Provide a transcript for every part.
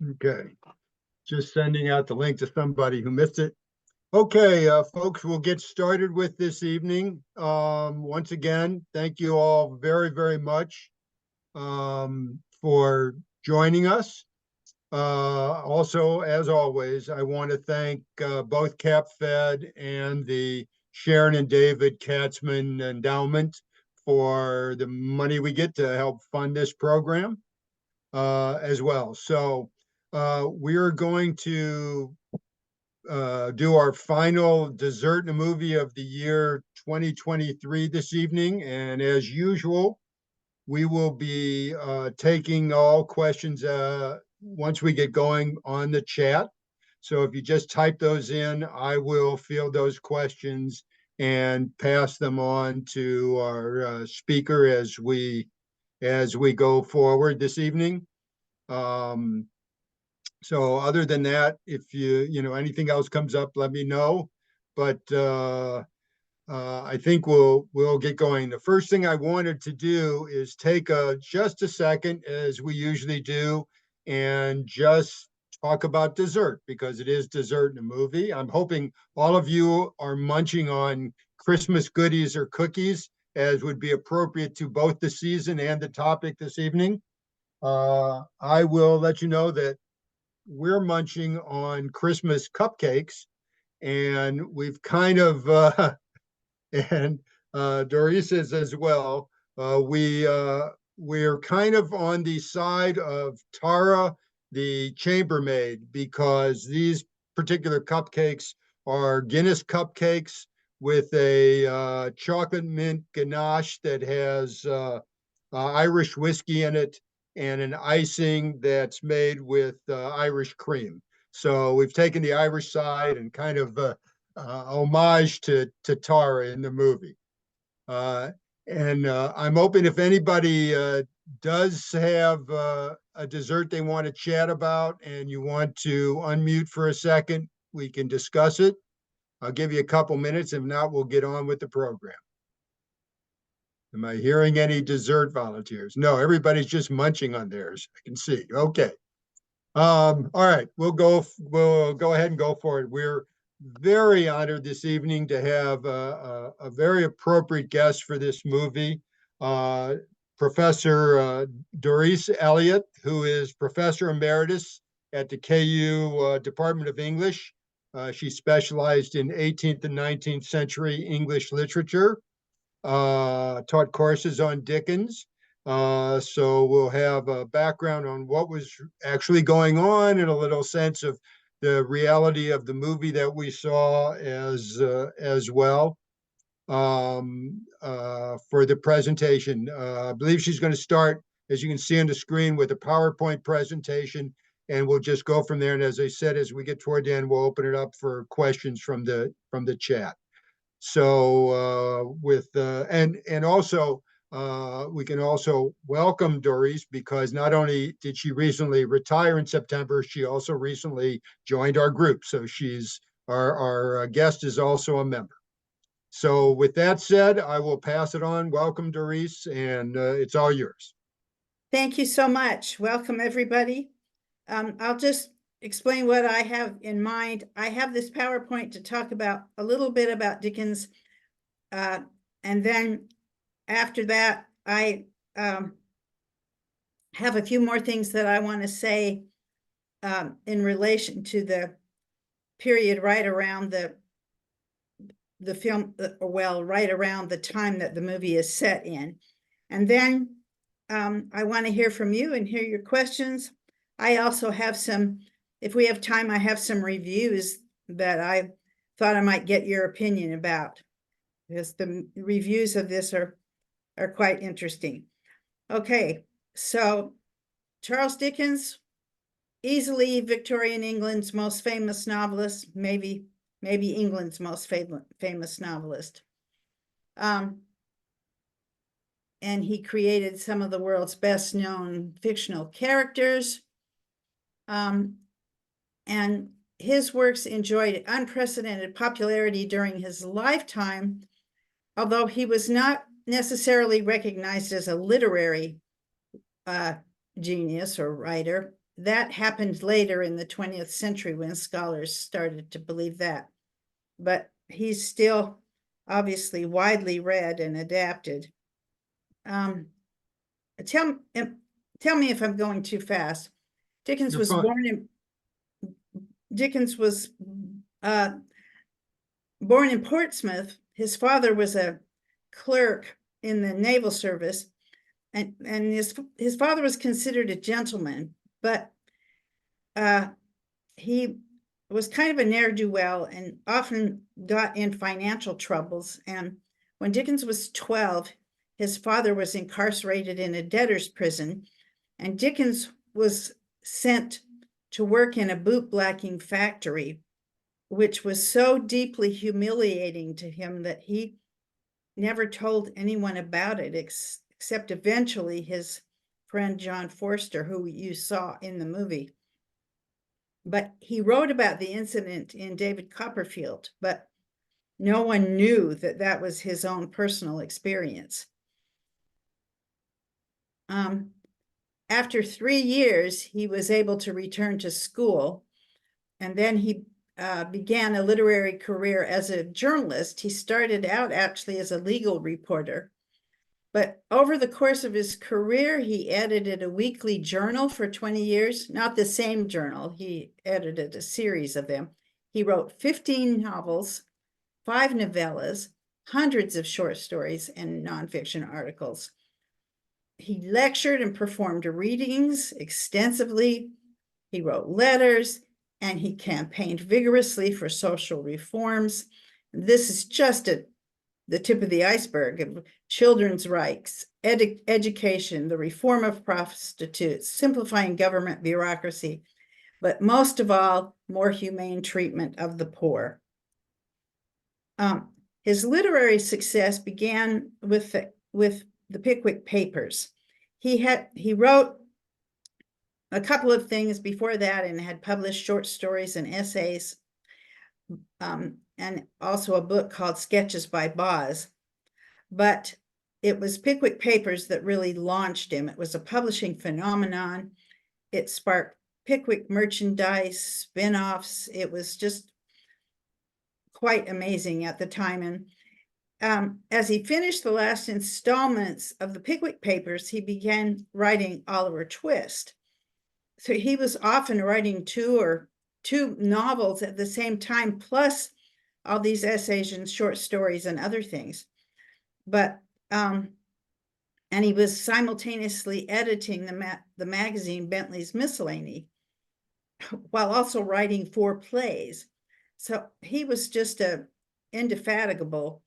Okay, just sending out the link to somebody who missed it. Okay, folks, we'll get started with this evening. Once again, thank you all very, very much for joining us. Also, as always, I want to thank both CapFed and the Sharon and David Katzman Endowment for the money we get to help fund this program as well. So we're going to do our final dessert in a movie of the year 2023 this evening. And as usual, we will be taking all questions once we get going on the chat. So if you just type those in, I will field those questions and pass them on to our speaker as we go forward this evening. So other than that, if anything else comes up, let me know. But I think we'll get going. The first thing I wanted to do is take just a second, as we usually do, and just talk about dessert because it is dessert in a movie. I'm hoping all of you are munching on Christmas goodies or cookies, as would be appropriate to both the season and the topic this evening. I will let you know that we're munching on Christmas cupcakes, and we've kind of and Doris is as well. We're kind of on the side of Tara, the chambermaid, because these particular cupcakes are Guinness cupcakes with a chocolate mint ganache that has Irish whiskey in it and an icing that's made with Irish cream. So we've taken the Irish side and kind of homage to Tara in the movie. Uh, and I'm open if anybody does have a dessert they want to chat about and you want to unmute for a second, we can discuss it. I'll give you a couple minutes. If not, we'll get on with the program. Am I hearing any dessert volunteers? No, everybody's just munching on theirs. I can see. Okay. All right, we'll go ahead and go for it. We're very honored this evening to have a very appropriate guest for this movie, Professor Doris Elliott, who is Professor Emeritus at the KU Department of English. She specialized in 18th and 19th century English literature, taught courses on Dickens. So we'll have a background on what was actually going on and a little sense of the reality of the movie that we saw as well for the presentation. I believe she's going to start, as you can see on the screen, with a PowerPoint presentation, and we'll just go from there. And as I said, as we get toward the end, we'll open it up for questions from the chat. So and also we can also welcome Doris because not only did she recently retire in September, she also recently joined our group. So she's our guest is also a member. So with that said, I will pass it on. Welcome, Doris, and it's all yours. Thank you so much. Welcome, everybody. I'll just explain what I have in mind. I have this PowerPoint to talk about a little bit about Dickens. And then after that, I have a few more things that I want to say in relation to the period right around the film, well, right around the time that the movie is set in. And then I want to hear from you and hear your questions. I also have some, if we have time, I have some reviews that I thought I might get your opinion about, because the reviews of this are quite interesting. Okay, so Charles Dickens, easily Victorian England's most famous novelist, maybe England's most famous novelist. And he created some of the world's best known fictional characters. And his works enjoyed unprecedented popularity during his lifetime, although he was not necessarily recognized as a literary genius or writer. that happened later in the 20th century when scholars started to believe that. But he's still obviously widely read and adapted. Tell me if I'm going too fast. Dickens You're was fine. born in Portsmouth. His father was a clerk in the naval service, and his father was considered a gentleman, but he was kind of a ne'er-do-well and often got in financial troubles. And when Dickens was 12, his father was incarcerated in a debtor's prison, and Dickens was sent to work in a bootblacking factory, which was so deeply humiliating to him that he never told anyone about it, except eventually his friend John Forster, who you saw in the movie. But he wrote about the incident in David Copperfield, but no one knew that that was his own personal experience. After 3 years, he was able to return to school, and then he began a literary career as a journalist. He started out actually as a legal reporter, but over the course of his career, he edited a weekly journal for 20 years, not the same journal. He edited a series of them. He wrote 15 novels, 5 novellas, hundreds of short stories, and nonfiction articles. He lectured and performed readings extensively. He wrote letters, and he campaigned vigorously for social reforms. This is just the tip of the iceberg of children's rights, education, the reform of prostitutes, simplifying government bureaucracy, but most of all, more humane treatment of the poor. His literary success began with the Pickwick Papers. He wrote a couple of things before that and had published short stories and essays, and also a book called Sketches by Boz. But it was Pickwick Papers that really launched him. It was a publishing phenomenon. It sparked Pickwick merchandise, spin-offs. It was just quite amazing at the time. And as he finished the last installments of the Pickwick Papers, he began writing Oliver Twist. So he was often writing two novels at the same time, plus all these essays and short stories and other things. But and he was simultaneously editing the magazine Bentley's Miscellany, while also writing 4 plays. So he was just an indefatigable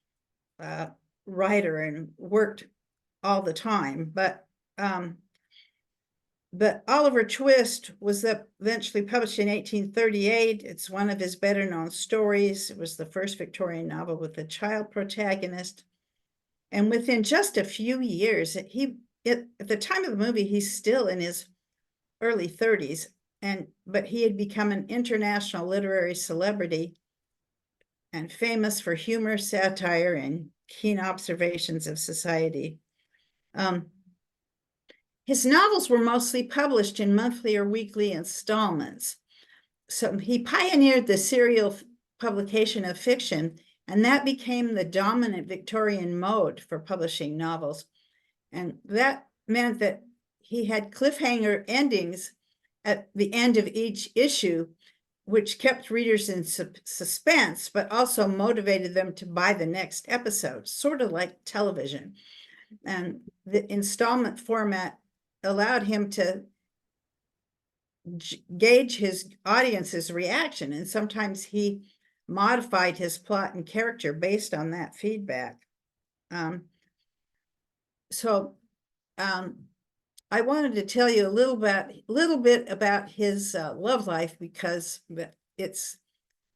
writer and worked all the time. But Oliver Twist was eventually published in 1838. It's one of his better known stories. It was the first Victorian novel with a child protagonist. And within just a few years, at the time of the movie, he's still in his early 30s, but he had become an international literary celebrity and famous for humor, satire, and keen observations of society. His novels were mostly published in monthly or weekly installments. So he pioneered the serial publication of fiction, and that became the dominant Victorian mode for publishing novels. And that meant that he had cliffhanger endings at the end of each issue, which kept readers in suspense, but also motivated them to buy the next episode, sort of like television. And the installment format allowed him to gauge his audience's reaction, and sometimes he modified his plot and character based on that feedback. I wanted to tell you a little bit about his love life, because it's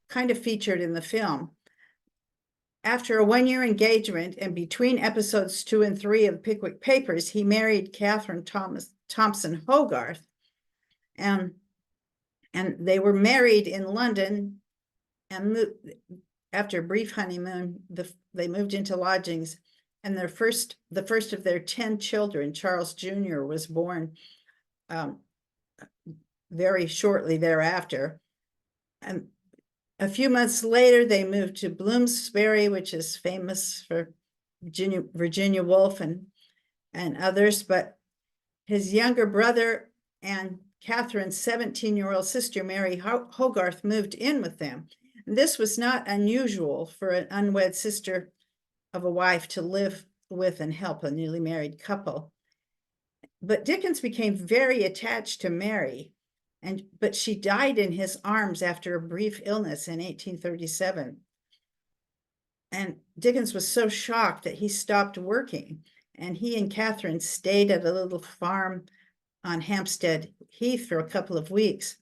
kind of featured in the film. After a 1-year engagement and between episodes 2 and 3 of Pickwick Papers, he married Catherine Thompson Hogarth, and they were married in London. And after a brief honeymoon, they moved into lodgings, and the first of their 10 children, Charles Jr., was born very shortly thereafter. And a few months later, they moved to Bloomsbury, which is famous for Virginia Woolf and others. But his younger brother and Catherine's 17-year-old sister, Mary Hogarth, moved in with them. And this was not unusual for an unwed sister of a wife to live with and help a newly married couple. But Dickens became very attached to Mary, but she died in his arms after a brief illness in 1837. And Dickens was so shocked that he stopped working, and he and Catherine stayed at a little farm on Hampstead Heath for a couple of weeks.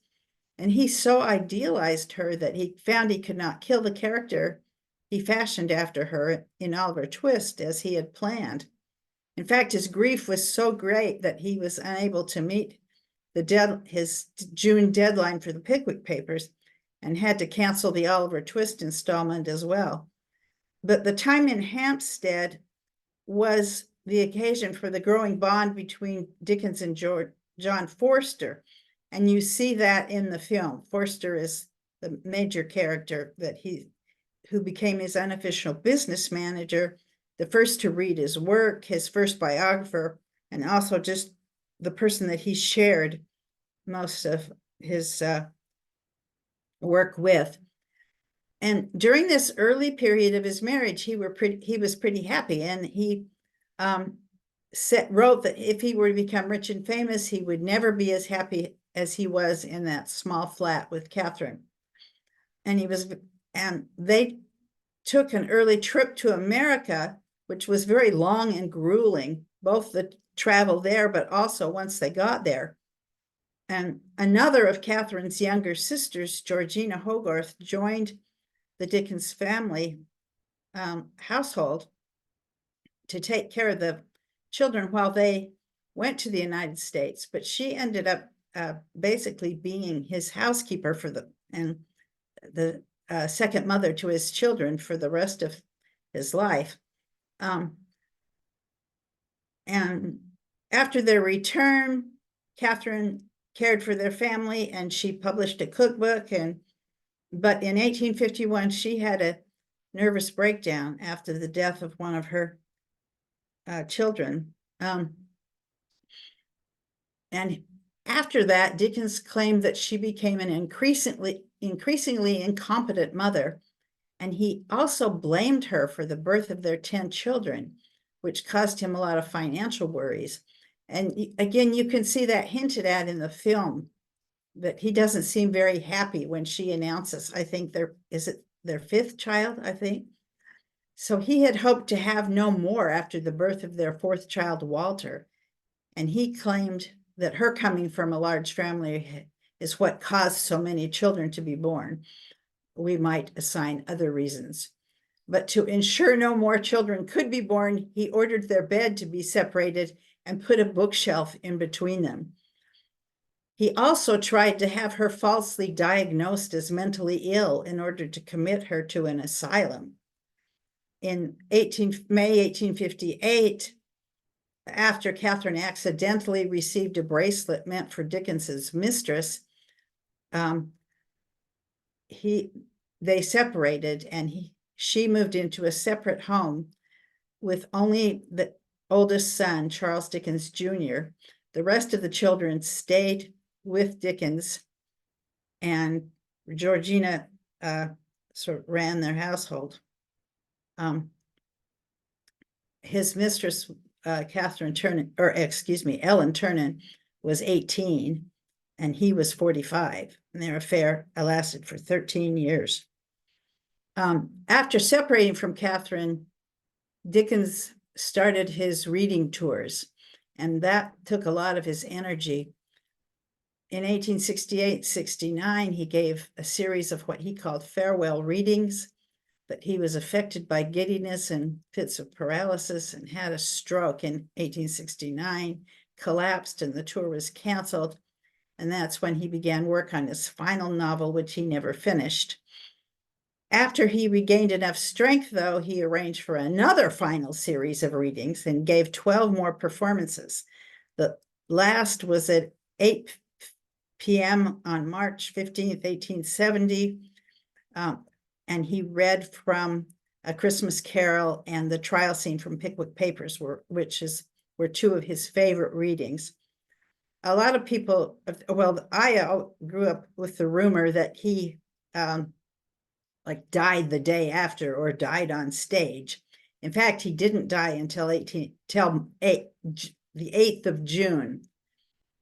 And he so idealized her that he found he could not kill the character he fashioned after her in Oliver Twist as he had planned. In fact, his grief was so great that he was unable to meet his June deadline for the Pickwick Papers and had to cancel the Oliver Twist installment as well. But the time in Hampstead was the occasion for the growing bond between Dickens and John Forster. And you see that in the film. Forster is the major character who became his unofficial business manager, the first to read his work, his first biographer, and also just the person that he shared most of his work with. And during this early period of his marriage, he was pretty happy, and he wrote that if he were to become rich and famous, he would never be as happy as he was in that small flat with Catherine. And they took an early trip to America, which was very long and grueling, both the travel there, but also once they got there. And another of Catherine's younger sisters, Georgina Hogarth, joined the Dickens family household to take care of the children while they went to the United States. But she ended up basically being his housekeeper and the second mother to his children for the rest of his life. And after their return, Catherine cared for their family, and she published a cookbook. But in 1851, she had a nervous breakdown after the death of one of her children. And after that, Dickens claimed that she became an increasingly incompetent mother, and he also blamed her for the birth of their 10 children, which caused him a lot of financial worries. And again, you can see that hinted at in the film, that he doesn't seem very happy when she announces, I think is it their 5th child, I think. So he had hoped to have no more after the birth of their 4th child, Walter. And he claimed that her coming from a large family is what caused so many children to be born. We might assign other reasons. But to ensure no more children could be born, he ordered their bed to be separated and put a bookshelf in between them. He also tried to have her falsely diagnosed as mentally ill in order to commit her to an asylum. In May 1858, after Catherine accidentally received a bracelet meant for Dickens's mistress, they separated, and she moved into a separate home with only the oldest son, Charles Dickens Jr. The rest of the children stayed with Dickens, and Georgina sort of ran their household. His mistress, Ellen Ternan, was 18, and he was 45, and their affair lasted for 13 years. After separating from Catherine, Dickens started his reading tours, and that took a lot of his energy. In 1868-69, he gave a series of what he called farewell readings, but he was affected by giddiness and fits of paralysis and had a stroke in 1869, collapsed, and the tour was canceled. And that's when he began work on his final novel, which he never finished. After he regained enough strength, though, he arranged for another final series of readings and gave 12 more performances. The last was at 8 p.m. on March 15th, 1870. And he read from A Christmas Carol and the trial scene from Pickwick Papers, were two of his favorite readings. A lot of people, well, I grew up with the rumor that he like died the day after or died on stage. In fact, he didn't die until the 8th of June.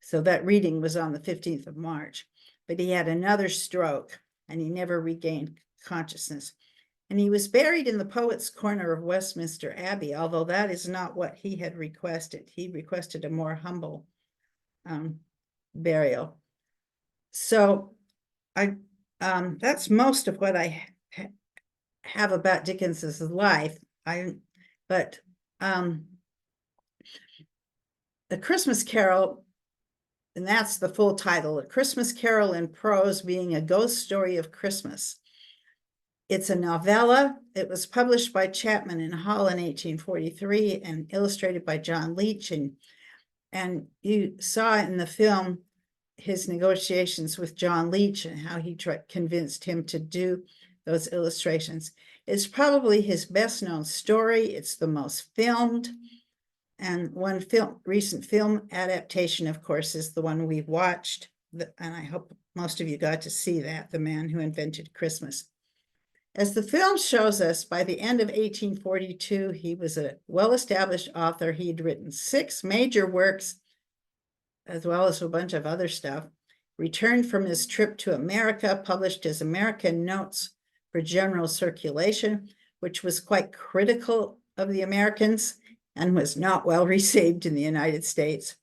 So that reading was on the 15th of March, but he had another stroke and he never regained consciousness. And he was buried in the Poets' Corner of Westminster Abbey, although that is not what he had requested. He requested a more humble burial. So that's most of what I have about Dickens's life. But A Christmas Carol, and that's the full title, A Christmas Carol in Prose, being a ghost story of Christmas. It's a novella. It was published by Chapman and Hall in 1843 and illustrated by John Leech. And you saw in the film his negotiations with John Leech and how he convinced him to do those illustrations. It's probably his best known story. It's the most filmed. And one recent film adaptation, of course, is the one we watched. And I hope most of you got to see that, The Man Who Invented Christmas. As the film shows us, by the end of 1842, he was a well-established author. He'd written 6 major works, as well as a bunch of other stuff, returned from his trip to America, published his American Notes for General Circulation, which was quite critical of the Americans and was not well received in the United States.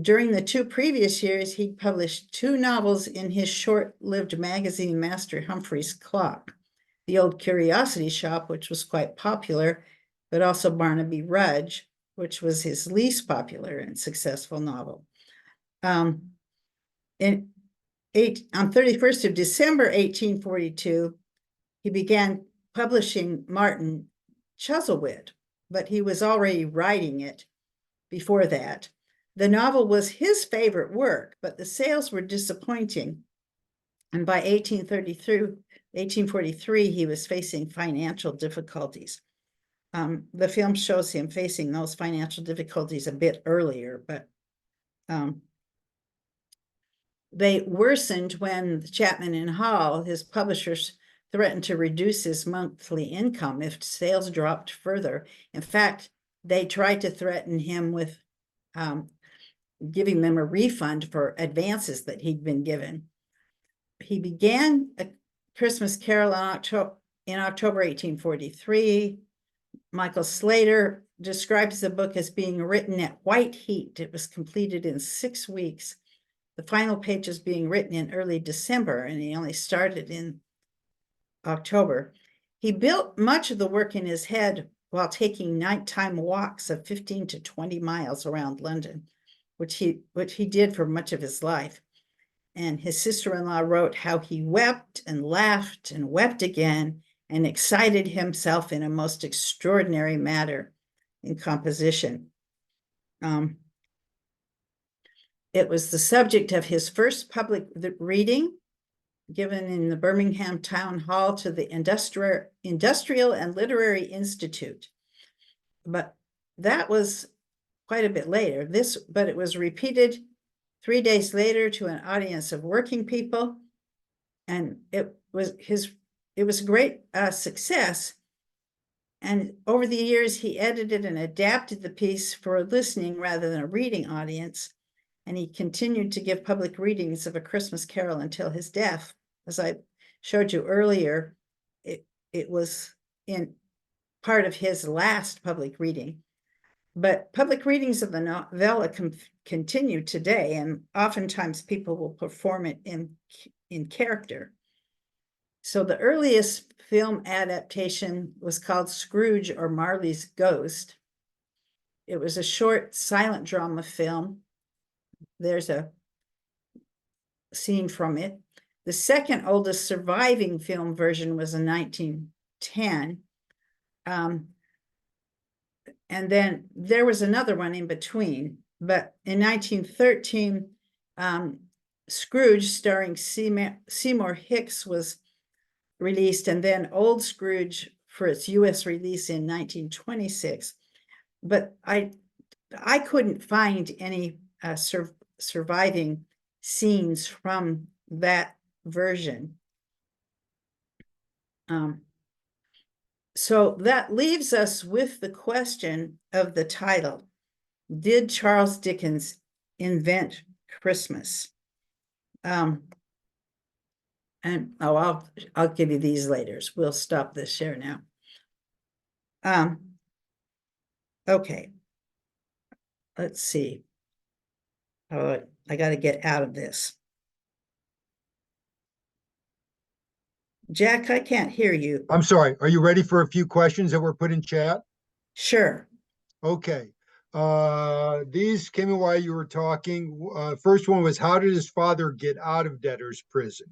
During the 2 previous years, he published 2 novels in his short-lived magazine, Master Humphrey's Clock, The Old Curiosity Shop, which was quite popular, but also Barnaby Rudge, which was his least popular and successful novel. On 31st of December, 1842, he began publishing Martin Chuzzlewit, but he was already writing it before that. The novel was his favorite work, but the sales were disappointing. And by 1843, he was facing financial difficulties. The film shows him facing those financial difficulties a bit earlier, but they worsened when Chapman and Hall, his publishers, threatened to reduce his monthly income if sales dropped further. In fact, they tried to threaten him with giving them a refund for advances that he'd been given. He began A Christmas Carol in October 1843. Michael Slater describes the book as being written at white heat. It was completed in 6 weeks. The final pages being written in early December, and he only started in October. He built much of the work in his head while taking nighttime walks of 15 to 20 miles around London, which he did for much of his life. And his sister-in-law wrote how he wept and laughed and wept again and excited himself in a most extraordinary manner in composition. It was the subject of his first public reading given in the Birmingham Town Hall to the Industrial and Literary Institute. But that was quite a bit later. But it was repeated 3 days later to an audience of working people. And it was a great success. And over the years, he edited and adapted the piece for a listening rather than a reading audience. And he continued to give public readings of A Christmas Carol until his death. As I showed you earlier, it was in part of his last public reading. But public readings of the novella continue today, and oftentimes people will perform it in character. So the earliest film adaptation was called Scrooge or Marley's Ghost. It was a short silent drama film. There's a scene from it. The second oldest surviving film version was in 1910. And then there was another one in between. But in 1913, Scrooge starring Seymour Hicks was released, and then Old Scrooge for its US release in 1926. But I couldn't find any surviving scenes from that version. So that leaves us with the question of the title. Did Charles Dickens invent Christmas? And I'll give you these later. We'll stop this share now. Okay. Let's see. Oh, I got to get out of this. Jack, I can't hear you. I'm sorry. Are you ready for a few questions that were put in chat? Sure. Okay. These came in while you were talking. First one was, how did his father get out of debtor's prison?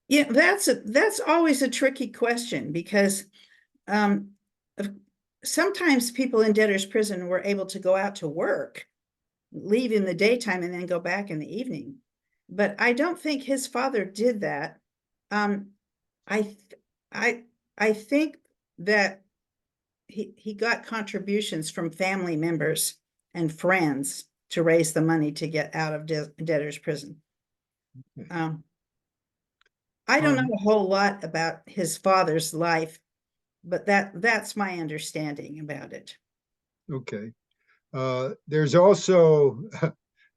Yeah, that's always a tricky question, because sometimes people in debtor's prison were able to go out to work, leave in the daytime, and then go back in the evening. But I don't think his father did that. I think that he got contributions from family members and friends to raise the money to get out of debtor's prison. I don't know a whole lot about his father's life, but that's my understanding about it. Okay. There's also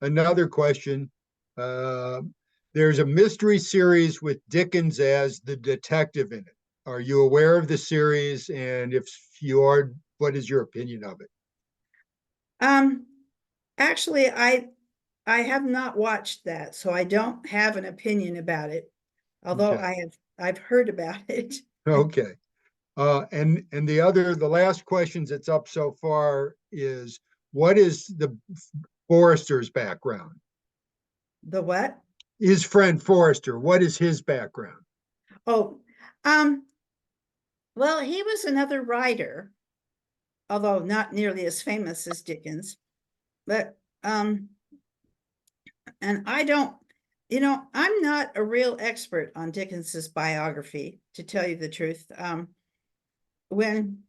another question. There's a mystery series with Dickens as the detective in it. Are you aware of the series? And if you are, what is your opinion of it? Actually, I have not watched that, so I don't have an opinion about it, although Okay. I've heard about it. Okay. And the last questions that's up so far is, what is the Forrester's background? The what? His friend Forrester, what is his background? Oh, well, he was another writer, although not nearly as famous as Dickens. But and I don't, I'm not a real expert on Dickens's biography, to tell you the truth. When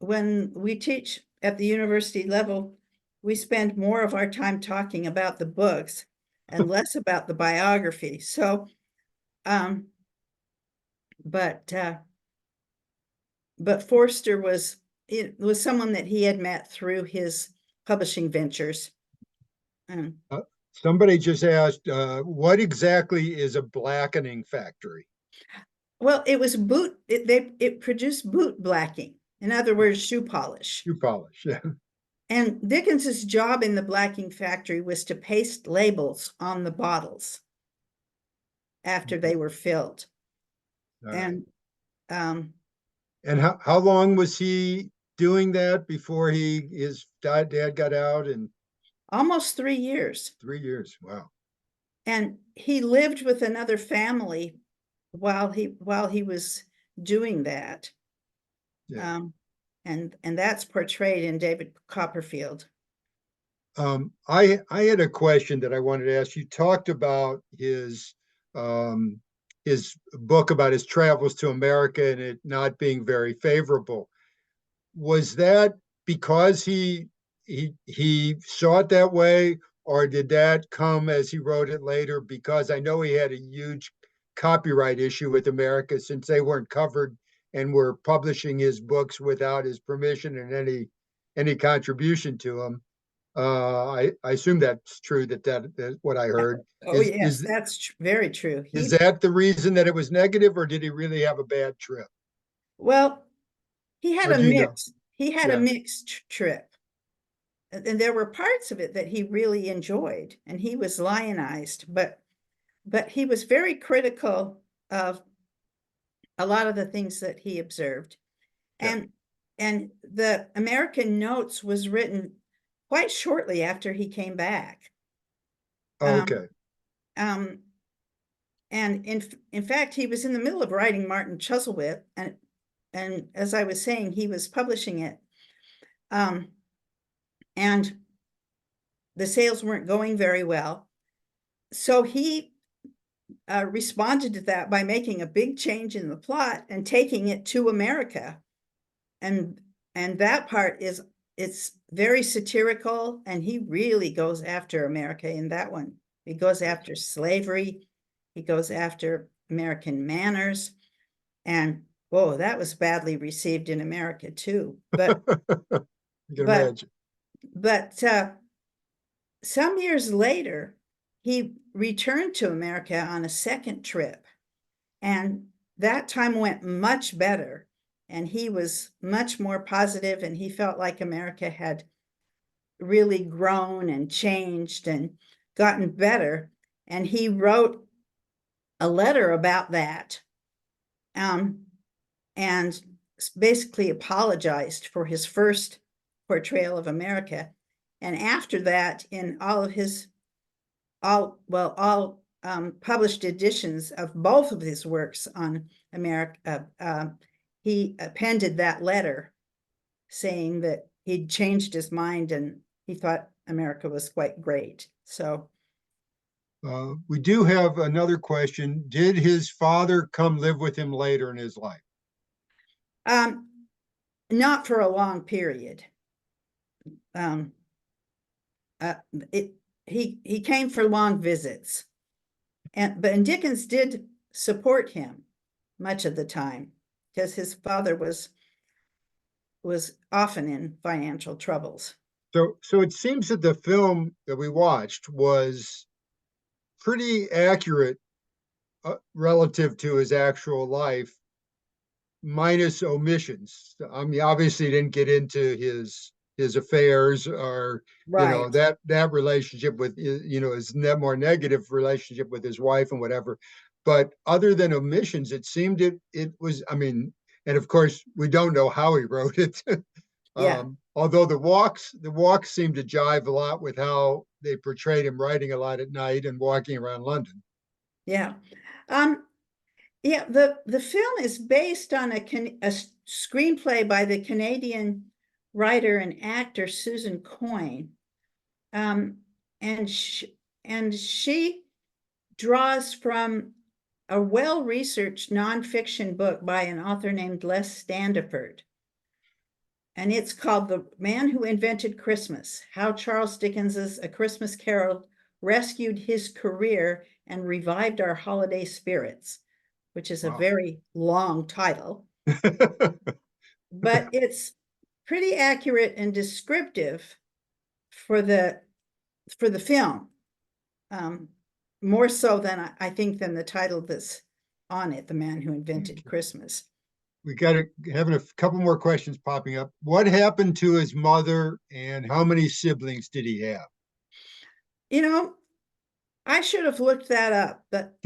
we teach at the university level, we spend more of our time talking about the books and less about the biography. So, but Forster was someone that he had met through his publishing ventures. Somebody just asked, what exactly is a blackening factory? Well, it was it produced boot blacking. In other words, shoe polish. Shoe polish, yeah. And Dickens's job in the blacking factory was to paste labels on the bottles after they were filled. Right. And and how long was he doing that before his dad got out? And almost 3 years. 3 years. Wow. And he lived with another family while he was doing that. Yeah. And that's portrayed in David Copperfield. I had a question that I wanted to ask. You talked about his book about his travels to America and it not being very favorable. Was that because he saw it that way, or did that come as he wrote it later? Because I know he had a huge copyright issue with America, since they weren't covered and were publishing his books without his permission and any contribution to him. I assume that's true. That's what I heard. Oh, yes, that's very true. Is that the reason that it was negative, or did he really have a bad trip? Well, he had Or a do you know? mix. He had a mixed trip. And there were parts of it that he really enjoyed, and he was lionized, but he was very critical of a lot of the things that he observed. Yeah. And the American Notes was written quite shortly after he came back. Okay. And in fact, he was in the middle of writing Martin Chuzzlewit, and as I was saying, he was publishing it. And the sales weren't going very well. so he responded to that by making a big change in the plot and taking it to America. And that part is, it's very satirical, and he really goes after America in that one. He goes after slavery, he goes after American manners, and oh, that was badly received in America too. But You can but imagine. but some years later, he returned to America on a second trip, and that time went much better. And he was much more positive, and he felt like America had really grown and changed and gotten better. And he wrote a letter about that, and basically apologized for his first portrayal of America. And after that, in all of his published editions of both of his works on America, he appended that letter saying that he'd changed his mind and he thought America was quite great. So We do have another question. Did his father come live with him later in his life? not for a long period. Um, he came for long visits, but Dickens did support him much of the time because his father was often in financial troubles. So it seems that the film that we watched was pretty accurate relative to his actual life, minus omissions. I mean, obviously, he didn't get into his affairs or Right. that relationship with his more negative relationship with his wife and whatever. But other than omissions, it seemed it was. I mean, and of course, we don't know how he wrote it. Yeah. Although the walks seem to jive a lot with how they portrayed him writing a lot at night and walking around London. Yeah. Yeah, the film is based on a screenplay by the Canadian writer and actor Susan Coyne. And she draws from a well-researched nonfiction book by an author named Les Standiford. And it's called The Man Who Invented Christmas: How Charles Dickens's A Christmas Carol Rescued His Career and Revived Our Holiday Spirits, which is a Wow. very long title, but it's pretty accurate and descriptive for the film, more so than I think than the title that's on it, The Man Who Invented Christmas. We got having a couple more questions popping up. What happened to his mother, and how many siblings did he have? You know, I should have looked that up, but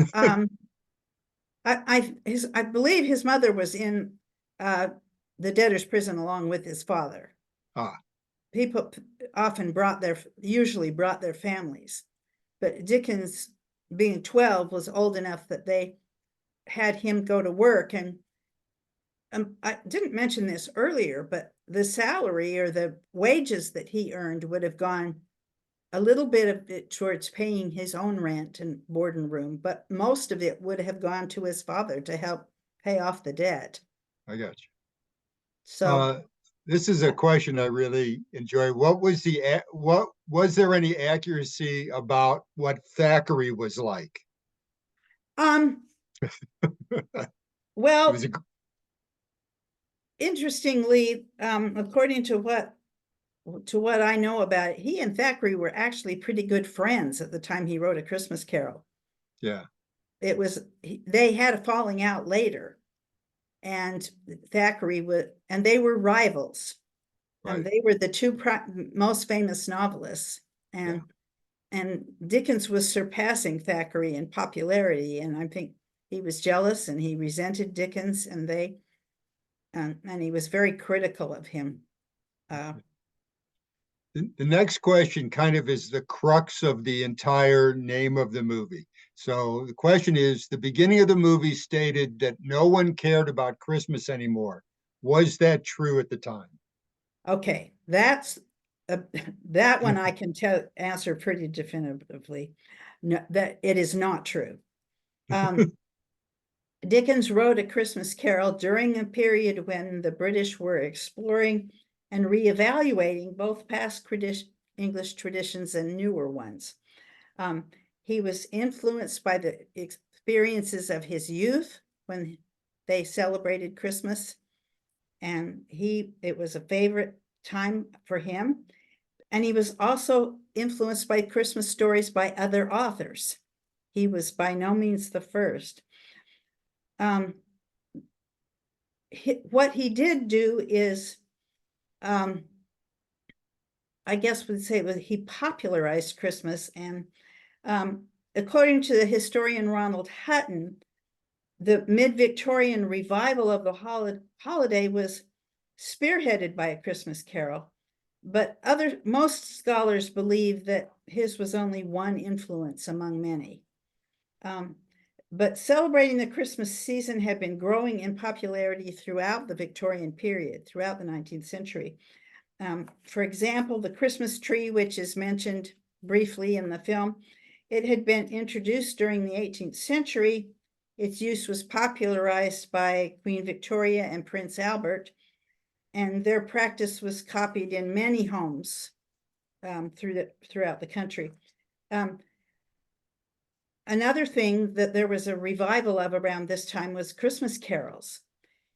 I believe his mother was in the debtor's prison along with his father. People often usually brought their families, but Dickens, being 12, was old enough that they had him go to work. And I didn't mention this earlier, but the salary or the wages that he earned would have gone a little bit of it towards paying his own rent and board and room, but most of it would have gone to his father to help pay off the debt. I got you. So this is a question I really enjoy. What was there any accuracy about what Thackeray was like? Well, Was interestingly, according to what I know about it, he and Thackeray were actually pretty good friends at the time he wrote A Christmas Carol. Yeah. They had a falling out later, and Thackeray and they were rivals. Right. And they were the two most famous novelists, and Dickens was surpassing Thackeray in popularity, and I think he was jealous and he resented Dickens, and he was very critical of him. The next question kind of is the crux of the entire name of the movie. So the question is, the beginning of the movie stated that no one cared about Christmas anymore. Was that true at the time? Okay, that's that one I can answer pretty definitively. No, that it is not true. Dickens wrote A Christmas Carol during a period when the British were exploring and reevaluating both past English traditions and newer ones. He was influenced by the experiences of his youth when they celebrated Christmas, and it was a favorite time for him. And he was also influenced by Christmas stories by other authors. He was by no means the first. What he did do is, I guess we'd say he popularized Christmas. And according to the historian Ronald Hutton, the mid-Victorian revival of the holiday was spearheaded by A Christmas Carol, but most scholars believe that his was only one influence among many. But celebrating the Christmas season had been growing in popularity throughout the Victorian period, throughout the 19th century. For example, the Christmas tree, which is mentioned briefly in the film, it had been introduced during the 18th century. Its use was popularized by Queen Victoria and Prince Albert, and their practice was copied in many homes throughout the country. Another thing that there was a revival of around this time was Christmas carols.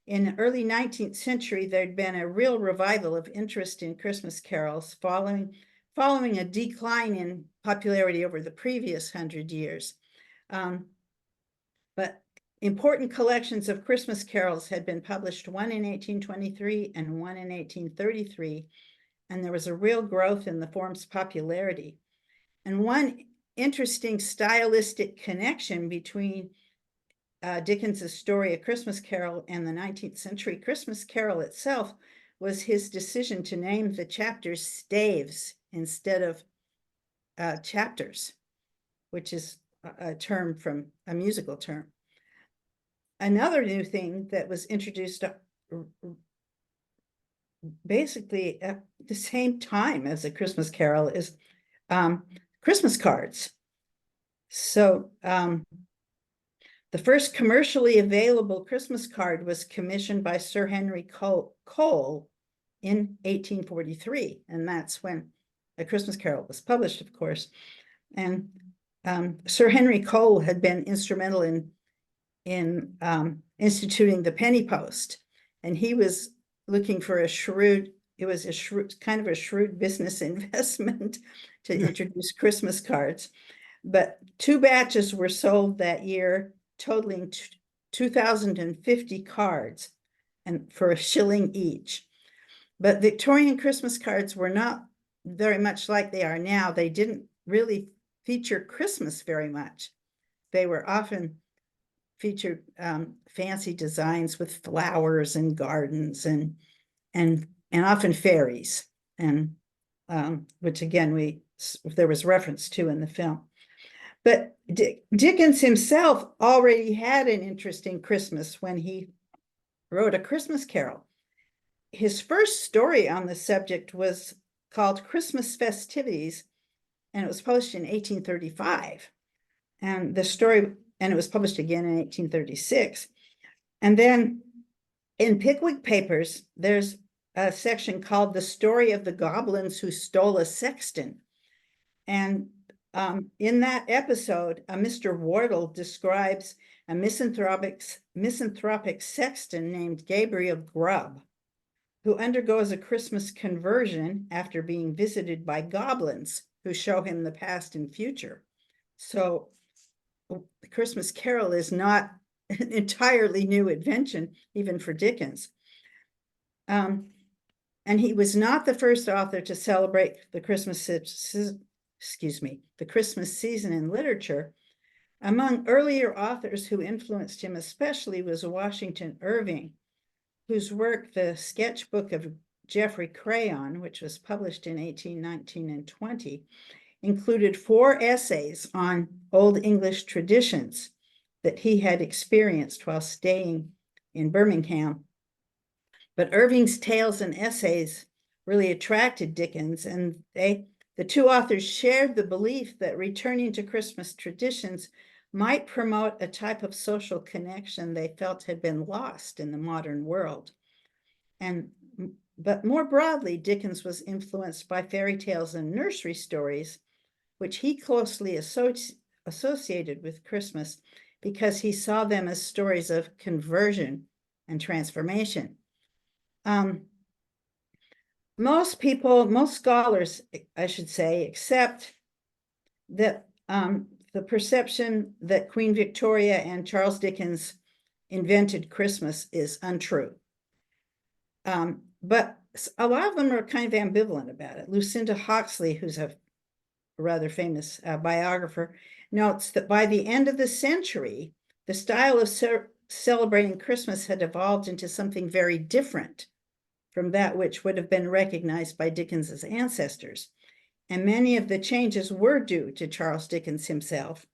In the early 19th century, there'd been a real revival of interest in Christmas carols following a decline in popularity over the previous 100 years. But important collections of Christmas carols had been published, one in 1823 and one in 1833, and there was a real growth in the form's popularity. And one interesting stylistic connection between Dickens's story, A Christmas Carol, and the 19th century Christmas Carol itself was his decision to name the chapters staves instead of chapters, which is a term from a musical term. Another new thing that was introduced basically at the same time as A Christmas Carol is Christmas cards. So the first commercially available Christmas card was commissioned by Sir Henry Cole in 1843, and that's when A Christmas Carol was published, of course. And Sir Henry Cole had been instrumental in instituting the penny post, and he was looking for kind of a shrewd business investment to introduce Christmas cards. But 2 batches were sold that year, totaling 2,050 cards, and for a shilling each. But Victorian Christmas cards were not very much like they are now. They didn't really feature Christmas very much. They were often featured fancy designs with flowers and gardens and often fairies, and which again there was reference to in the film. But Dickens himself already had an interest in Christmas when he wrote A Christmas Carol. His first story on the subject was called Christmas Festivities, and it was published in 1835. And it was published again in 1836. And then in Pickwick Papers, there's a section called The Story of the Goblins Who Stole a Sexton. And in that episode, Mr. Wardle describes a misanthropic sexton named Gabriel Grubb, who undergoes a Christmas conversion after being visited by goblins who show him the past and future. So the Christmas Carol is not an entirely new invention, even for Dickens. And he was not the first author to celebrate the Christmas season in literature. Among earlier authors who influenced him especially was Washington Irving, whose work, The Sketchbook of Geoffrey Crayon, which was published in 1819 and 20, included 4 essays on Old English traditions that he had experienced while staying in Birmingham. But Irving's tales and essays really attracted Dickens, and they The two authors shared the belief that returning to Christmas traditions might promote a type of social connection they felt had been lost in the modern world. But more broadly, Dickens was influenced by fairy tales and nursery stories, which he closely associated with Christmas because he saw them as stories of conversion and transformation. Most scholars, I should say, accept that the perception that Queen Victoria and Charles Dickens invented Christmas is untrue. But a lot of them are kind of ambivalent about it. Lucinda Huxley, who's a rather famous biographer, notes that by the end of the century, the style of celebrating Christmas had evolved into something very different from that which would have been recognized by Dickens's ancestors. And many of the changes were due to Charles Dickens himself.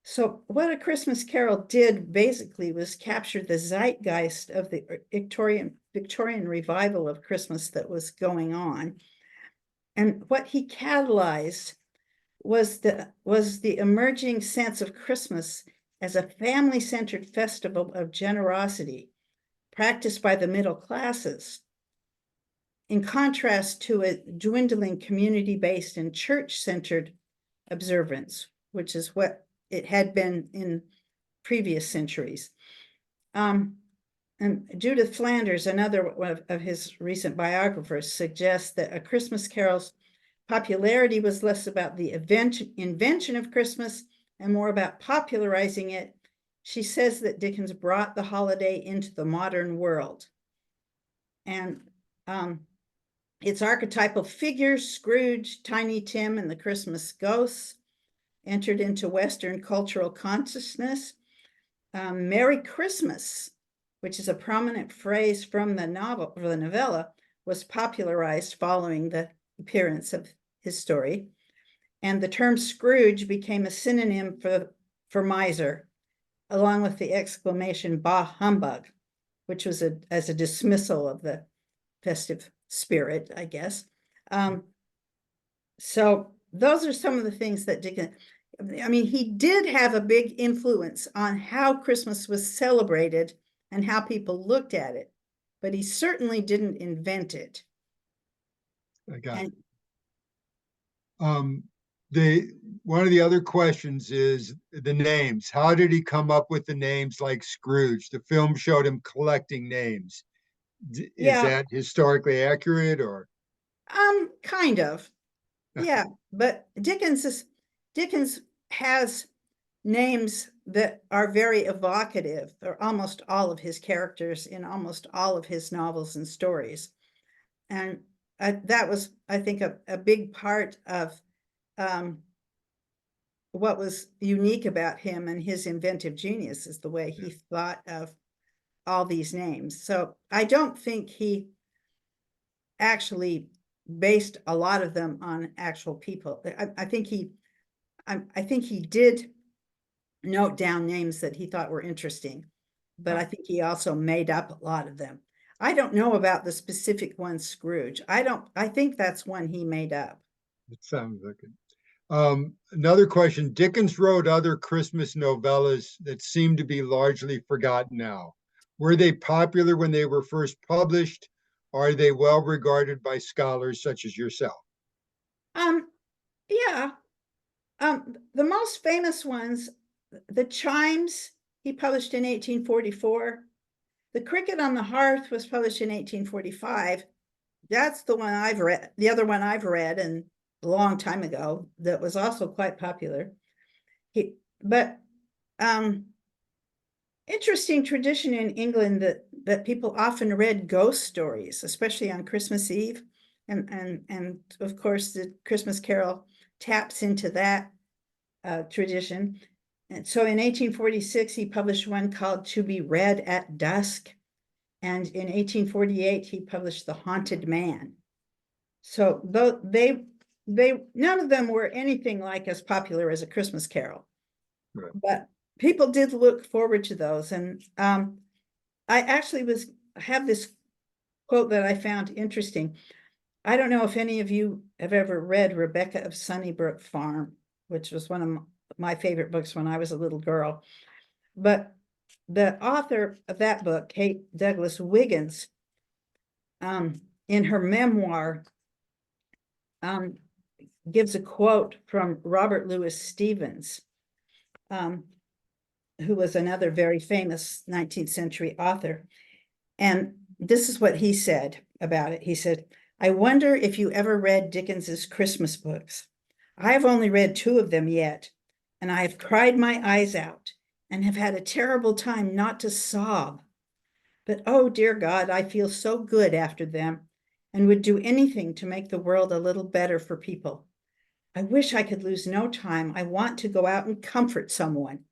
So what A Christmas Carol did basically was capture the zeitgeist of the Victorian revival of Christmas that was going on. And what he catalyzed was the emerging sense of Christmas as a family-centered festival of generosity practiced by the middle classes, in contrast to a dwindling community-based and church-centered observance, which is what it had been in previous centuries. And Judith Flanders, another one of his recent biographers, suggests that A Christmas Carol's popularity was less about the invention of Christmas and more about popularizing it. She says that Dickens brought the holiday into the modern world. And its archetypal figures, Scrooge, Tiny Tim, and the Christmas ghosts, entered into Western cultural consciousness. Merry Christmas, which is a prominent phrase from the novella, was popularized following the appearance of his story. And the term Scrooge became a synonym for miser, along with the exclamation "Bah humbug," which was as a dismissal of the festive spirit, I guess. So those are some of the things that Dickens, I mean, he did have a big influence on how Christmas was celebrated and how people looked at it, but he certainly didn't invent it. I got it. One of the other questions is the names. How did he come up with the names like Scrooge? The film showed him collecting names. Is that historically accurate, or? Kind of. Yeah, but Dickens has names that are very evocative, or almost all of his characters in almost all of his novels and stories. And that was, I think, a big part of what was unique about him and his inventive genius, is the way he thought of all these names. So I don't think he actually based a lot of them on actual people. I think he did note down names that he thought were interesting, but I think he also made up a lot of them. I don't know about the specific one, Scrooge. I think that's one he made up. It sounds like it. Another question. Dickens wrote other Christmas novellas that seem to be largely forgotten now. Were they popular when they were first published? Or are they well regarded by scholars such as yourself? Yeah. The most famous ones, The Chimes, he published in 1844. The Cricket on the Hearth was published in 1845. That's the one I've read. The other one I've read, and a long time ago, that was also quite popular. Interesting tradition in England that people often read ghost stories, especially on Christmas Eve, and of course the Christmas Carol taps into that tradition. And so in 1846 he published one called To Be Read at Dusk, and in 1848 he published The Haunted Man. So they none of them were anything like as popular as A Christmas Carol, right. But people did look forward to those. And I actually have this quote that I found interesting. I don't know if any of you have ever read Rebecca of Sunnybrook Farm, which was one of my favorite books when I was a little girl. But the author of that book, Kate Douglas Wiggins, in her memoir, gives a quote from Robert Louis Stevens, who was another very famous 19th century author. And this is what he said about it. He said, "I wonder if you ever read Dickens's Christmas books. I have only read 2 of them yet, and I have cried my eyes out and have had a terrible time not to sob. But oh, dear God, I feel so good after them and would do anything to make the world a little better for people. I wish I could lose no time. I want to go out and comfort someone.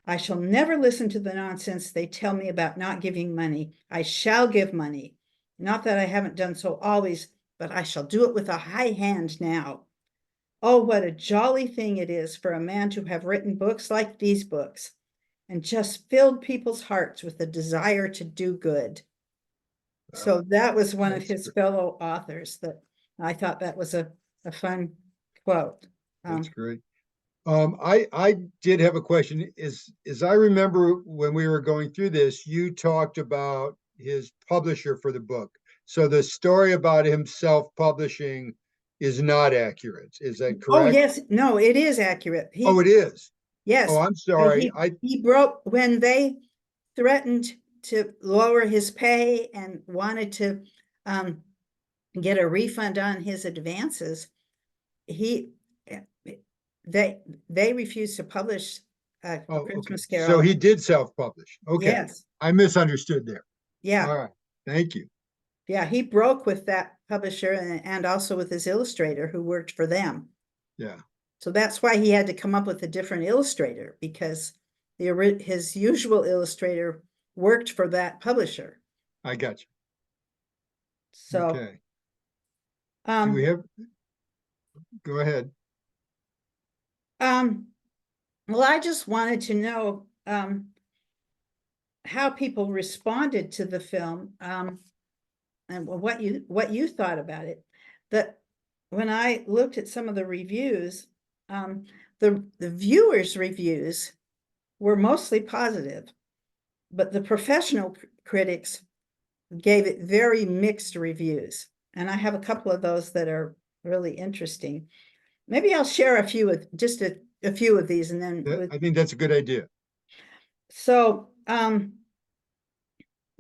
I shall never listen to the nonsense they tell me about not giving money. I shall give money. Not that I haven't done so always, but I shall do it with a high hand now. Oh, what a jolly thing it is for a man to have written books like these books and just filled people's hearts with the desire to do good." So that was one of That's his great. fellow authors that I thought that was a fun quote. That's great. I did have a question. As I remember when we were going through this, you talked about his publisher for the book. So the story about him self-publishing is not accurate. Is that Oh, correct? yes, no, it is accurate. Oh, it is. Yes, Oh, I'm sorry. he broke when they threatened to lower his pay and wanted to get a refund on his advances. He they refused to publish A Oh, okay. Christmas So Carol. he did self-publish. Okay. Yes, I misunderstood there. yeah, All right. Thank you. yeah. He broke with that publisher and also with his illustrator who worked for them. Yeah, So that's why he had to come up with a different illustrator, because his usual illustrator worked for that publisher. I got you. So, Okay. Do we have, go ahead. well, I just wanted to know how people responded to the film, and what you thought about it. That when I looked at some of the reviews, the viewers' reviews were mostly positive, but the professional critics gave it very mixed reviews. And I have a couple of those that are really interesting. Maybe I'll share a few of just a few of these, and then I think that's a good idea. so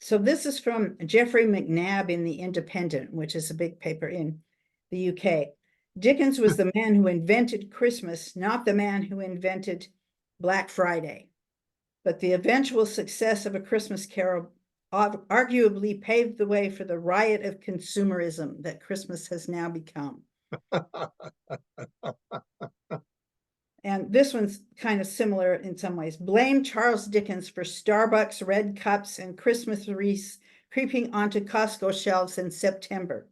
so this is from Geoffrey McNabb in The Independent, which is a big paper in the UK. "Dickens was the man who invented Christmas, not the man who invented Black Friday. But the eventual success of A Christmas Carol arguably paved the way for the riot of consumerism that Christmas has now become." And this one's kind of similar in some ways. "Blame Charles Dickens for Starbucks red cups and Christmas wreaths creeping onto Costco shelves in September.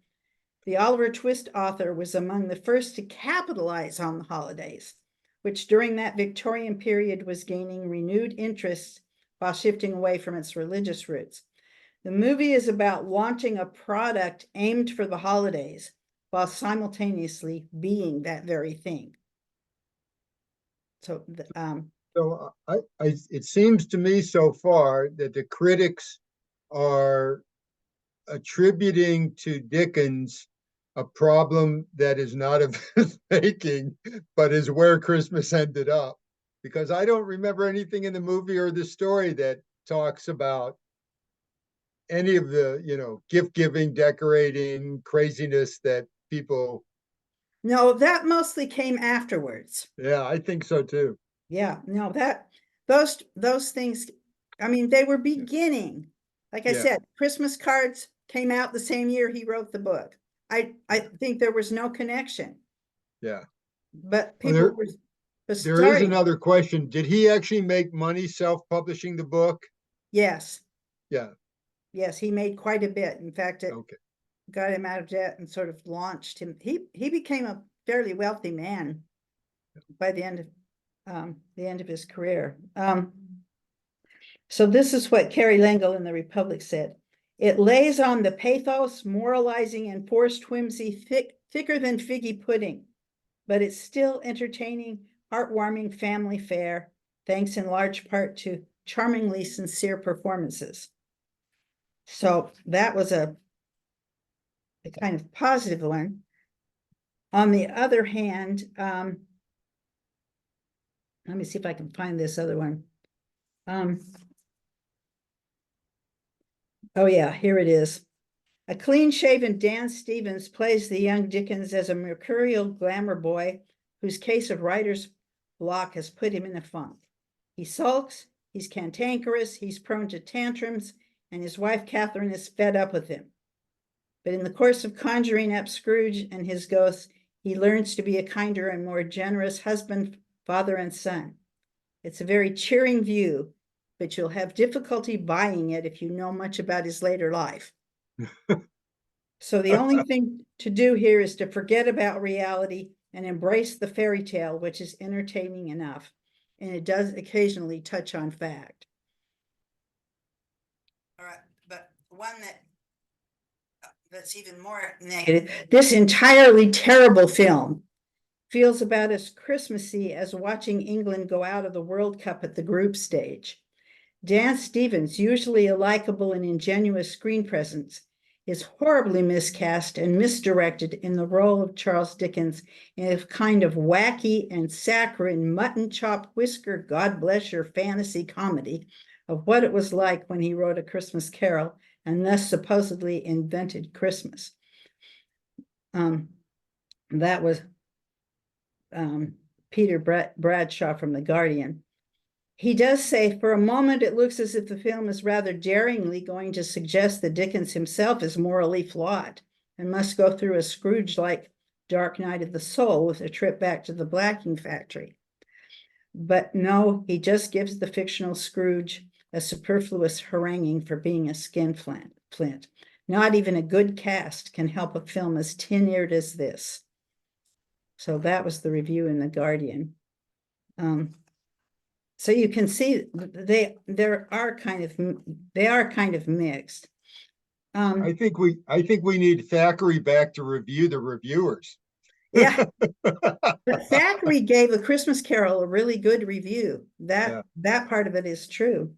The Oliver Twist author was among the first to capitalize on the holidays, which during that Victorian period was gaining renewed interest while shifting away from its religious roots. The movie is about launching a product aimed for the holidays while simultaneously being that very thing." So, So it seems to me so far that the critics are attributing to Dickens a problem that is not of his making, but is where Christmas ended up. Because I don't remember anything in the movie or the story that talks about any of the, gift giving, decorating craziness that people. no, that mostly came afterwards. Yeah, I think so too. Yeah, no, those things, I mean, they were beginning. Like I Yeah, said, Christmas cards came out the same year he wrote the book. I think there was no connection, yeah. but Well, people there, were there is starting. another question. Did he actually make money self-publishing the book? Yes, Yeah, yes, he made quite a bit. In fact, it okay. got him out of debt and sort of launched him. He became a fairly wealthy man by the end of his career. So this is what Carrie Lengel in the Republic said. It lays on the pathos, moralizing, and forced whimsy thicker than figgy pudding, but it's still entertaining, heartwarming family fare, thanks in large part to charmingly sincere performances. So that was a kind of positive one. On the other hand, let me see if I can find this other one. Oh yeah, here it is. A clean-shaven Dan Stevens plays the young Dickens as a mercurial glamour boy whose case of writer's block has put him in a funk. He sulks, he's cantankerous, he's prone to tantrums, and his wife Catherine is fed up with him. But in the course of conjuring up Scrooge and his ghosts, he learns to be a kinder and more generous husband, father, and son. It's a very cheering view, but you'll have difficulty buying it if you know much about his later life. So the only thing to do here is to forget about reality and embrace the fairy tale, which is entertaining enough. And it does occasionally touch on fact. All right, but one that's even more negative. This entirely terrible film feels about as Christmassy as watching England go out of the World Cup at the group stage. Dan Stevens, usually a likable and ingenuous screen presence, is horribly miscast and misdirected in the role of Charles Dickens in a kind of wacky and saccharine mutton chop whisker, God bless your fantasy comedy of what it was like when he wrote A Christmas Carol and thus supposedly invented Christmas. That was Peter Bradshaw from The Guardian. He does say, for a moment, it looks as if the film is rather daringly going to suggest that Dickens himself is morally flawed and must go through a Scrooge-like dark night of the soul with a trip back to the blacking factory. But no, he just gives the fictional Scrooge a superfluous haranguing for being a skinflint. Not even a good cast can help a film as tin-eared as this. So that was the review in The Guardian. So you can see they are kind of mixed. I think we need Thackeray back to review the reviewers. Yeah, but Thackeray gave A Christmas Carol a really good review. That part of it is true.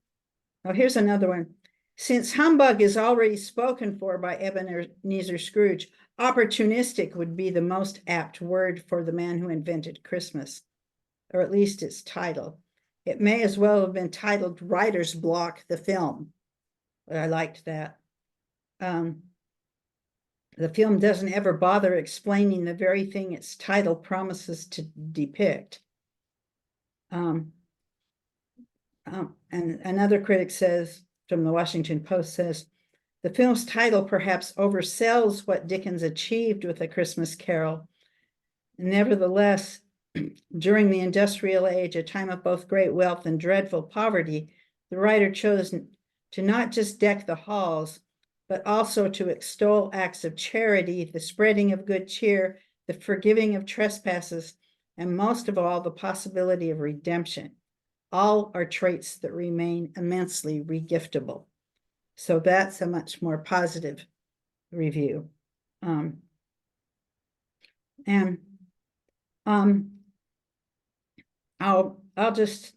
Oh, here's another one. Since humbug is already spoken for by Ebenezer Scrooge, opportunistic would be the most apt word for the man who invented Christmas, or at least its title. It may as well have been titled Writer's Block, the film. But I liked that. The film doesn't ever bother explaining the very thing its title promises to depict. And another critic says, from the Washington Post says, the film's title perhaps oversells what Dickens achieved with A Christmas Carol. Nevertheless, during the industrial age, a time of both great wealth and dreadful poverty, the writer chose to not just deck the halls, but also to extol acts of charity, the spreading of good cheer, the forgiving of trespasses, and most of all, the possibility of redemption. All are traits that remain immensely regiftable. So that's a much more positive review. I'll just,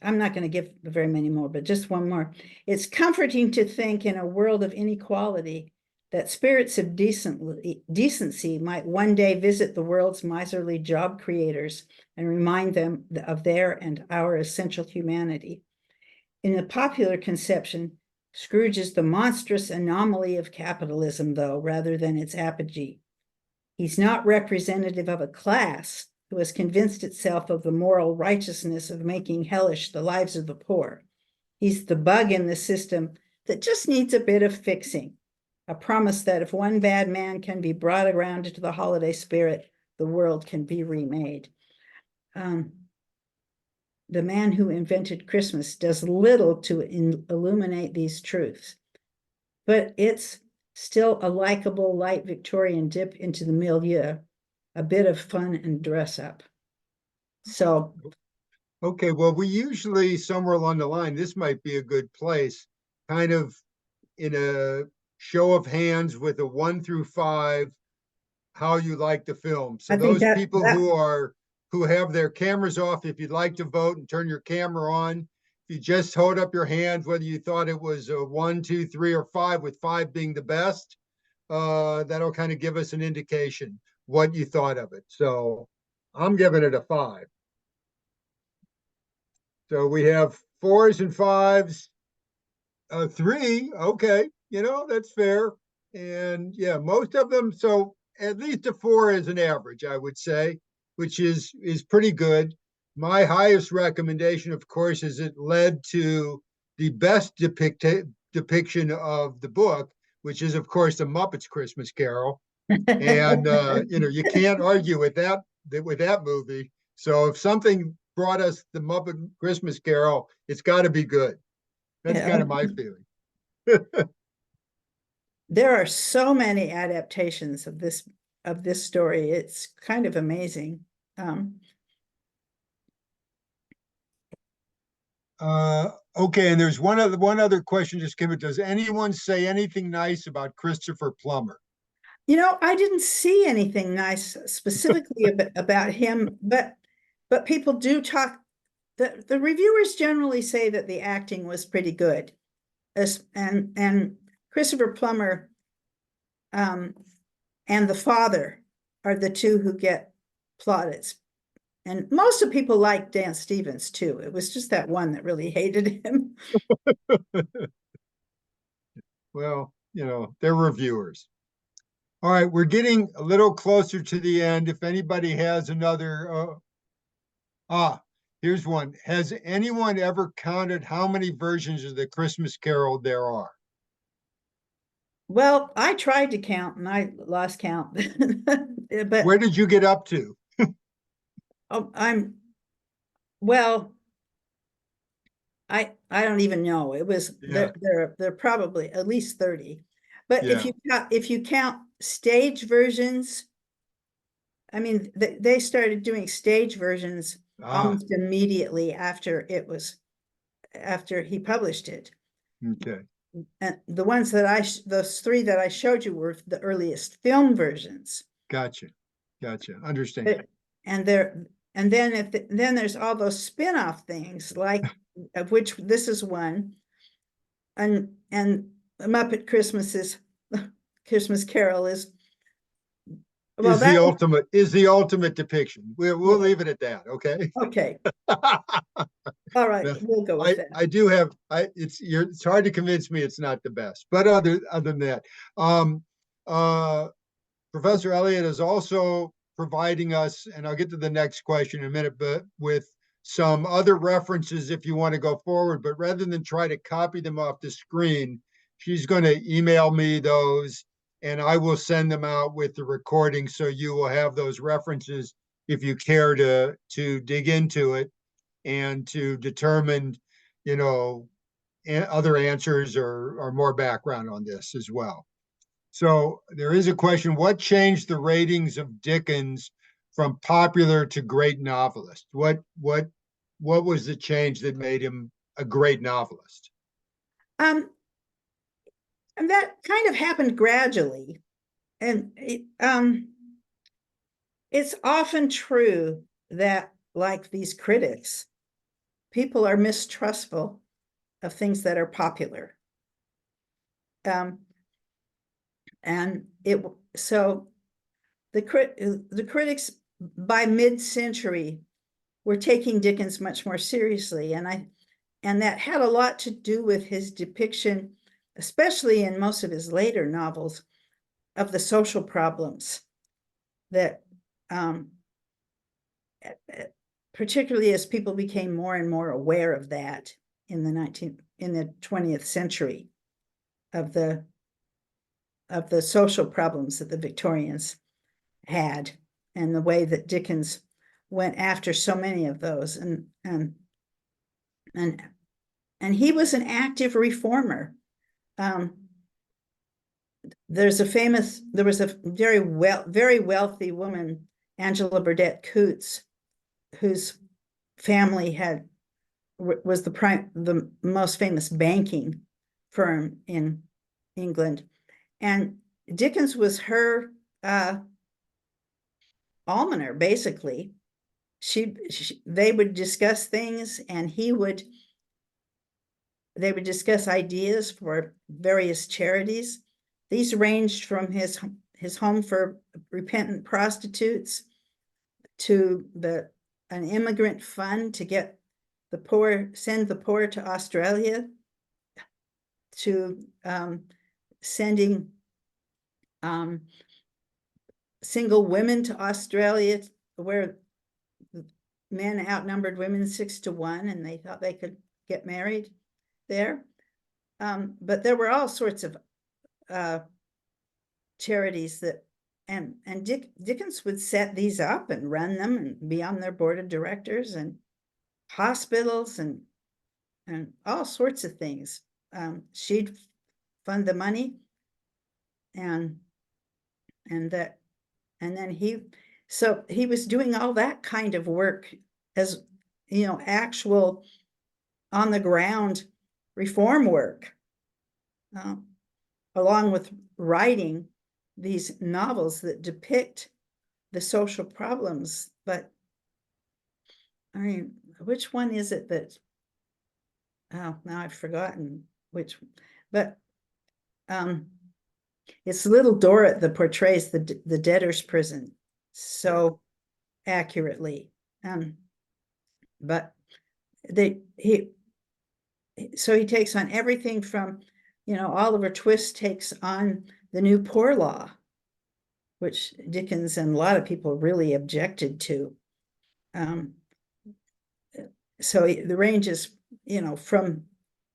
I'm not going to give very many more, but just one more. It's comforting to think in a world of inequality that spirits of decency might one day visit the world's miserly job creators and remind them of their and our essential humanity. In the popular conception, Scrooge is the monstrous anomaly of capitalism, though, rather than its apogee. He's not representative of a class who has convinced itself of the moral righteousness of making hellish the lives of the poor. He's the bug in the system that just needs a bit of fixing, a promise that if one bad man can be brought around into the holiday spirit, the world can be remade. The man who invented Christmas does little to illuminate these truths, but it's still a likable light Victorian dip into the milieu, a bit of fun and dress up. So. Okay, well, we usually, somewhere along the line, this might be a good place, kind of in a show of hands with a 1 through 5 how you like the film. So I think those that people who have their cameras off, if you'd like to vote and turn your camera on, if you just hold up your hand, whether you thought it was a 1, 2, 3, or 5, with 5 being the best, that'll kind of give us an indication what you thought of it. So I'm giving it a 5. So we have 4s and 5s, 3. Okay, that's fair. And yeah, most of them. So at least a 4 is an average, I would say, which is pretty good. My highest recommendation, of course, is it led to the best depiction of the book, which is, of course, the Muppets Christmas Carol. And you can't argue with that movie. So if something brought us the Muppet Christmas Carol, it's got to be good. That's kind of my feeling. There are so many adaptations of this story. It's kind of amazing. Okay, and there's one other question just came in. Does anyone say anything nice about Christopher Plummer? I didn't see anything nice specifically about him, but people do talk. The reviewers generally say that the acting was pretty good, and Christopher Plummer, and the father are the two who get plaudits. And most of people like Dan Stevens too. It was just that one that really hated him. Well, they're reviewers. All right, we're getting a little closer to the end. If anybody has another, here's one. Has anyone ever counted how many versions of the Christmas Carol there are? Well, I tried to count and I lost count. But where did you get up to? Well, I don't even know. It was Yeah. They're probably at least 30. But Yeah. if you count stage versions, I mean, they started doing stage versions almost immediately after he published it. Okay. And the ones those 3 that I showed you were the earliest film versions. Gotcha. Understand. And then there's all those spin-off things, like of which this is one, and Muppet Christmas Carol is, well, is the ultimate depiction. We'll leave it at that. Okay. Okay. All right, we'll go with that. I do have it's hard to convince me it's not the best, but other than that, Professor Elliott is also providing us, and I'll get to the next question in a minute, but with some other references if you want to go forward. But rather than try to copy them off the screen, she's going to email me those, and I will send them out with the recording, so you will have those references if you care to dig into it and to determine, other answers or more background on this as well. So there is a question: what changed the ratings of Dickens from popular to great novelist? What was the change that made him a great novelist? And that kind of happened gradually, and it's often true that, like these critics, people are mistrustful of things that are popular. And so the critics by mid-century were taking Dickens much more seriously, and that had a lot to do with his depiction, especially in most of his later novels, of the social problems that, particularly as people became more and more aware of that in the 20th century, of the social problems that the Victorians had, and the way that Dickens went after so many of those, and he was an active reformer. There was a very wealthy woman, Angela Burdett Coutts, whose family was the most famous banking firm in England. And Dickens was her almoner, basically. They would discuss things, and they would discuss ideas for various charities. These ranged from his home for repentant prostitutes to an immigrant fund to get the poor, send the poor to Australia, to sending single women to Australia, where men outnumbered women 6-1, and they thought they could get married there. But there were all sorts of charities that, and Dickens would set these up and run them and be on their board of directors, and hospitals and all sorts of things. She'd fund the money, and then he was doing all that kind of work, as actual on the ground reform work, along with writing these novels that depict the social problems. But I mean, which one is it that, oh, now I've forgotten which, but it's Little Dorrit that portrays the debtor's prison so accurately. But he takes on everything from, Oliver Twist takes on the New Poor Law, which Dickens and a lot of people really objected to. So the range is, from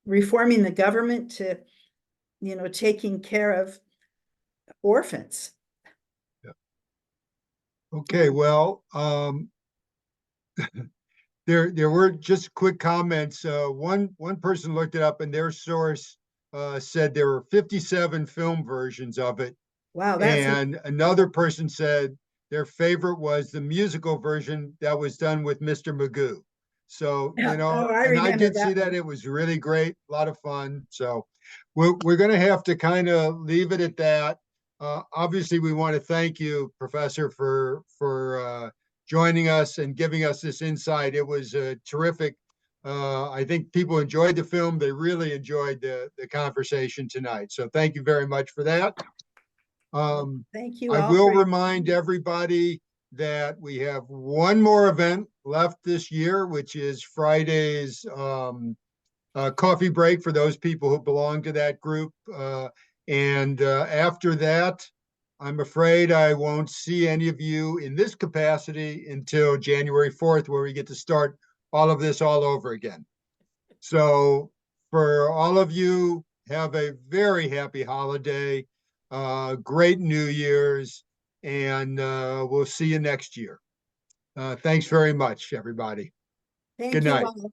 reforming the government to, taking care of orphans. Yeah. Okay, well, there were just quick comments. One person looked it up, and their source said there were 57 film versions of it. Wow, and another person said their favorite was the musical version that was done with Mr. Magoo. So, and I did see that. It was really great, a lot of fun. So we're going to have to kind of leave it at that. Obviously, we want to thank you, Professor, for joining us and giving us this insight. It was terrific. I think people enjoyed the film. They really enjoyed the conversation tonight. So thank you very much for that. Thank you. I will remind everybody that we have one more event left this year, which is Friday's coffee break for those people who belong to that group. And after that, I'm afraid I won't see any of you in this capacity until January 4th, where we get to start all of this all over again. So for all of you, have a very happy holiday, great New Year's, and we'll see you next year. Thanks very much, everybody. Thank Good you night. all.